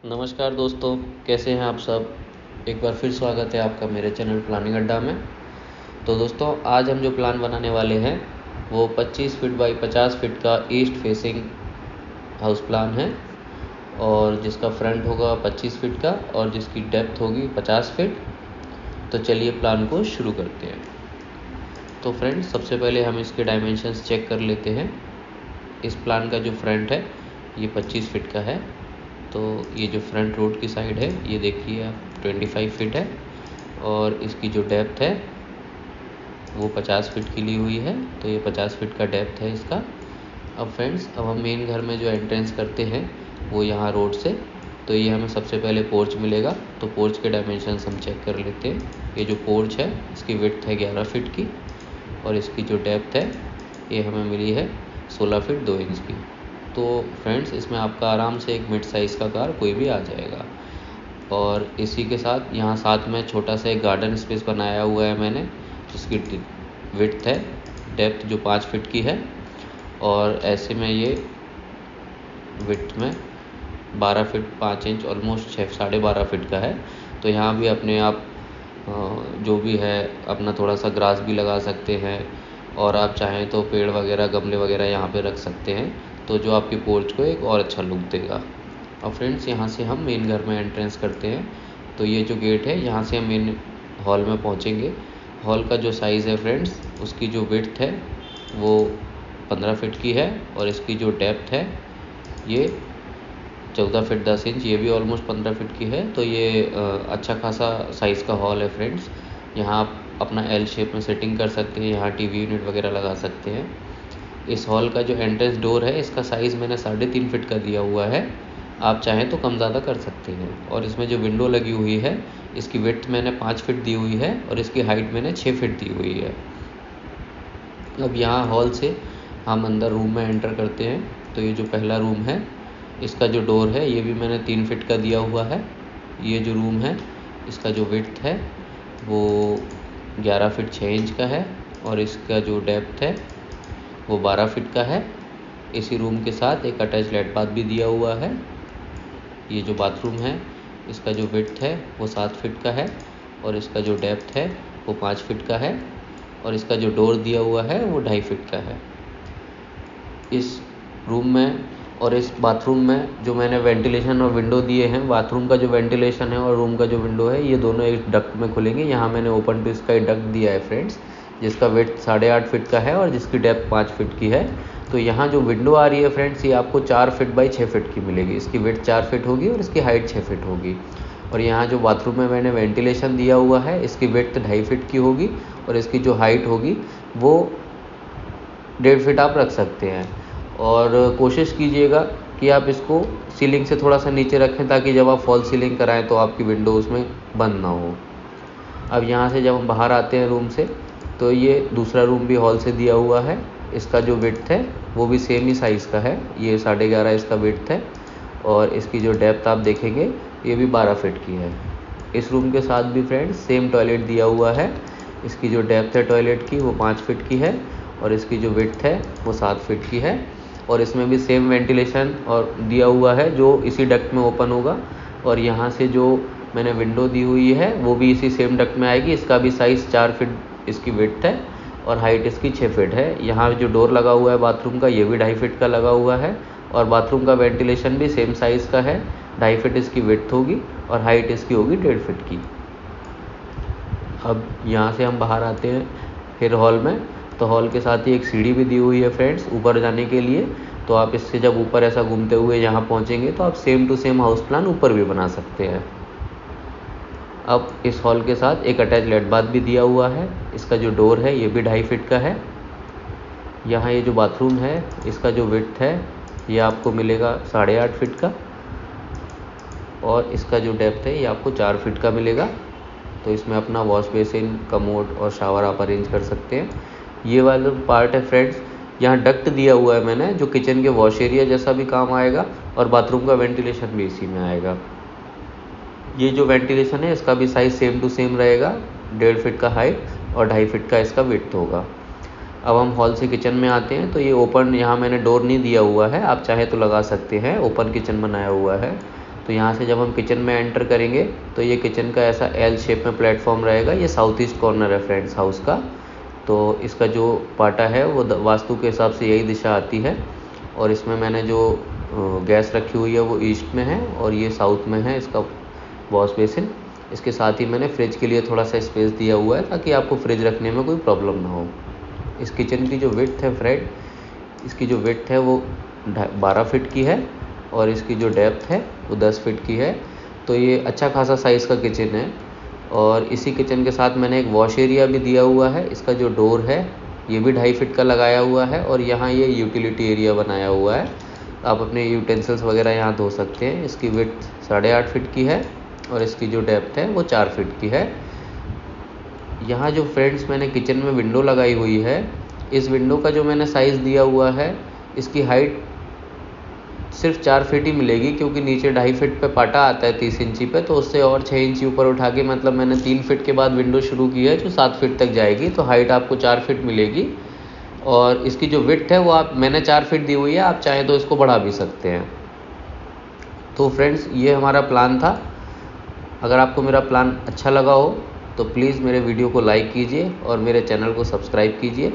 नमस्कार दोस्तों, कैसे हैं आप सब। एक बार फिर स्वागत है आपका मेरे चैनल प्लानिंग अड्डा में। तो दोस्तों, आज हम जो प्लान बनाने वाले हैं वो 25 फीट बाई 50 फीट का ईस्ट फेसिंग हाउस प्लान है, और जिसका फ्रंट होगा 25 फीट का और जिसकी डेप्थ होगी 50 फीट। तो चलिए प्लान को शुरू करते हैं। तो फ्रेंड्स, सबसे पहले हम इसके डायमेंशंस चेक कर लेते हैं। इस प्लान का जो फ्रंट है ये 25 फीट का है। तो ये जो फ्रंट रोड की साइड है ये देखिए आप 25 फीट है, और इसकी जो डेप्थ है वो 50 फीट की ली हुई है। तो ये 50 फीट का डेप्थ है इसका। अब फ्रेंड्स, अब हम मेन घर में जो एंट्रेंस करते हैं वो यहाँ रोड से। तो ये हमें सबसे पहले पोर्च मिलेगा। तो पोर्च के डायमेंशंस हम चेक कर लेते हैं। ये जो पोर्च है इसकी विड्थ है 11 फीट की, और इसकी जो डेप्थ है ये हमें मिली है 16 फीट 2 इंच की। तो फ्रेंड्स, इसमें आपका आराम से एक मिड साइज़ का कार कोई भी आ जाएगा। और इसी के साथ यहाँ साथ में छोटा सा एक गार्डन स्पेस बनाया हुआ है मैंने, जिसकी विड्थ है डेप्थ जो 5 फीट की है, और ऐसे में ये विड्थ में 12 फीट 5 इंच ऑलमोस्ट 12.5 फीट का है। तो यहाँ भी अपने आप जो भी है अपना थोड़ा सा ग्रास भी लगा सकते हैं, और आप चाहें तो पेड़ वगैरह गमले वगैरह यहाँ पे रख सकते हैं, तो जो आपकी पोर्च को एक और अच्छा लुक देगा। और फ्रेंड्स, यहाँ से हम मेन घर में एंट्रेंस करते हैं। तो ये जो गेट है यहाँ से हम मेन हॉल में पहुँचेंगे। हॉल का जो साइज़ है फ्रेंड्स, उसकी जो विड्थ है वो 15 फीट की है, और इसकी जो डेप्थ है ये 14 फीट 10 इंच, ये भी ऑलमोस्ट 15 फीट की है। तो ये अच्छा खासा साइज़ का हॉल है फ्रेंड्स। यहाँ आप अपना एल शेप में सेटिंग कर सकते हैं, यहाँ टीवी यूनिट वगैरह लगा सकते हैं। इस हॉल का जो एंट्रेंस डोर है इसका साइज़ मैंने 3.5 फीट का दिया हुआ है। आप चाहें तो कम ज़्यादा कर सकते हैं। और इसमें जो विंडो लगी हुई है इसकी विड्थ मैंने 5 फीट दी हुई है, और इसकी हाइट मैंने 6 फीट दी हुई है। अब यहाँ हॉल से हम अंदर रूम में एंटर करते हैं। तो ये जो पहला रूम है इसका जो डोर है ये भी मैंने 3 फीट का दिया हुआ है। ये जो रूम है इसका जो विड्थ है वो 11 फीट 6 इंच का है, और इसका जो डेप्थ है वो 12 फीट का है। इसी रूम के साथ एक अटैच लेट बाथ भी दिया हुआ है। ये जो बाथरूम है इसका जो विड्थ है वो 7 फीट का है, और इसका जो डेप्थ है वो 5 फीट का है, और इसका जो डोर दिया हुआ है वो 2.5 फीट का है। इस रूम में और इस बाथरूम में जो मैंने वेंटिलेशन और विंडो दिए हैं, बाथरूम का जो वेंटिलेशन है और रूम का जो विंडो है ये दोनों एक डक्ट में खुलेंगे। यहाँ मैंने ओपन टू स्काई डक्ट दिया है फ्रेंड्स, जिसका विड्थ 8.5 फीट का है और जिसकी डेप्थ 5 फीट की है। तो यहाँ जो विंडो आ रही है फ्रेंड्स ये आपको 4 फीट बाई 6 फीट की मिलेगी। इसकी विड्थ 4 फीट होगी और इसकी हाइट 6 फीट होगी। और यहाँ जो बाथरूम में मैंने वेंटिलेशन दिया हुआ है इसकी विड्थ 2.5 फीट की होगी, और इसकी जो हाइट होगी वो 1.5 फीट आप रख सकते हैं। और कोशिश कीजिएगा कि आप इसको सीलिंग से थोड़ा सा नीचे रखें, ताकि जब आप फॉल सीलिंग कराएं तो आपकी विंडो उसमें बंद ना हो। अब यहाँ से जब हम बाहर आते हैं रूम से, तो ये दूसरा रूम भी हॉल से दिया हुआ है। इसका जो विड्थ है वो भी सेम ही साइज़ का है, ये 11.5 इसका विड्थ है, और इसकी जो डेप्थ आप देखेंगे ये भी 12 फीट की है। इस रूम के साथ भी फ्रेंड्स सेम टॉयलेट दिया हुआ है। इसकी जो डेप्थ है टॉयलेट की वो 5 फीट की है, और इसकी जो विड्थ है वो 7 फीट की है, और इसमें भी सेम वेंटिलेशन और दिया हुआ है जो इसी डक्ट में ओपन होगा। और यहाँ से जो मैंने विंडो दी हुई है वो भी इसी सेम डक्ट में आएगी। इसका भी साइज़ 4 फीट इसकी विड्थ है, और हाइट इसकी 6 फीट है। यहाँ जो डोर लगा हुआ है बाथरूम का ये भी 2.5 फीट का लगा हुआ है, और बाथरूम का वेंटिलेशन भी सेम साइज़ का है। 2.5 फीट इसकी विड्थ होगी, और हाइट इसकी होगी 1.5 फीट की। अब यहाँ से हम बाहर आते हैं फिर हॉल में। तो हॉल के साथ ही एक सीढ़ी भी दी हुई है फ्रेंड्स ऊपर जाने के लिए। तो आप इससे जब ऊपर ऐसा घूमते हुए यहाँ पहुँचेंगे तो आप same to same house plan ऊपर भी बना सकते हैं। अब इस हॉल के साथ एक अटैच लेट बाथ भी दिया हुआ है। इसका जो डोर है ये भी 2.5 फीट का है। यहाँ ये जो बाथरूम है इसका जो विड्थ है ये आपको मिलेगा 8.5 फीट का, और इसका जो डेप्थ है ये आपको 4 फीट का मिलेगा। तो इसमें अपना वॉश बेसिन, कमोड और शावर आप अरेंज कर सकते हैं। ये वाला पार्ट है फ्रेंड्स, यहाँ डक्ट दिया हुआ है मैंने, जो किचन के वॉश एरिया जैसा भी काम आएगा, और बाथरूम का वेंटिलेशन भी इसी में आएगा। ये जो वेंटिलेशन है इसका भी साइज़ सेम टू सेम रहेगा, 1.5 फीट का हाइट और 2.5 फीट का इसका विड्थ होगा। अब हम हॉल से किचन में आते हैं। तो ये ओपन, यहाँ मैंने डोर नहीं दिया हुआ है, आप चाहे तो लगा सकते हैं, ओपन किचन बनाया हुआ है। तो यहाँ से जब हम किचन में एंटर करेंगे तो ये किचन का ऐसा एल शेप में प्लेटफॉर्म रहेगा। ये साउथ ईस्ट कॉर्नर है फ्रेंड्स हाउस का। तो इसका जो पाटा है वो वास्तु के हिसाब से यही दिशा आती है। और इसमें मैंने जो गैस रखी हुई है वो ईस्ट में है और ये साउथ में है इसका वॉश बेसिन। इसके साथ ही मैंने फ्रिज के लिए थोड़ा सा स्पेस दिया हुआ है ताकि आपको फ्रिज रखने में कोई प्रॉब्लम ना हो। इस किचन की जो विड्थ है फ्रेंड, इसकी जो विड्थ है वो 12 फीट की है और इसकी जो डेप्थ है वो 10 फीट की है। तो ये अच्छा खासा साइज़ का किचन है। और इसी किचन के साथ मैंने एक वॉश एरिया भी दिया हुआ है। इसका जो डोर है ये भी 2.5 फीट का लगाया हुआ है और यहाँ ये यूटिलिटी एरिया बनाया हुआ है। आप अपने यूटेंसिल्स वगैरह यहाँ धो सकते हैं। इसकी विड्थ 8.5 फीट की है और इसकी जो डेप्थ है वो 4 फीट की है। यहाँ जो फ्रेंड्स मैंने किचन में विंडो लगाई हुई है, इस विंडो का जो मैंने साइज़ दिया हुआ है, इसकी हाइट सिर्फ 4 फीट ही मिलेगी क्योंकि नीचे 2.5 फीट पे पाटा आता है 30 इंची पे। तो उससे और 6 इंची ऊपर उठा के मतलब मैंने 3 फीट के बाद विंडो शुरू की है जो 7 फीट तक जाएगी। तो हाइट आपको 4 फीट मिलेगी। और इसकी जो विड्थ है वो मैंने 4 फीट दी हुई है, आप चाहें तो इसको बढ़ा भी सकते हैं। तो फ्रेंड्स ये हमारा प्लान था। अगर आपको मेरा प्लान अच्छा लगा हो तो प्लीज़ मेरे वीडियो को लाइक कीजिए और मेरे चैनल को सब्सक्राइब कीजिए।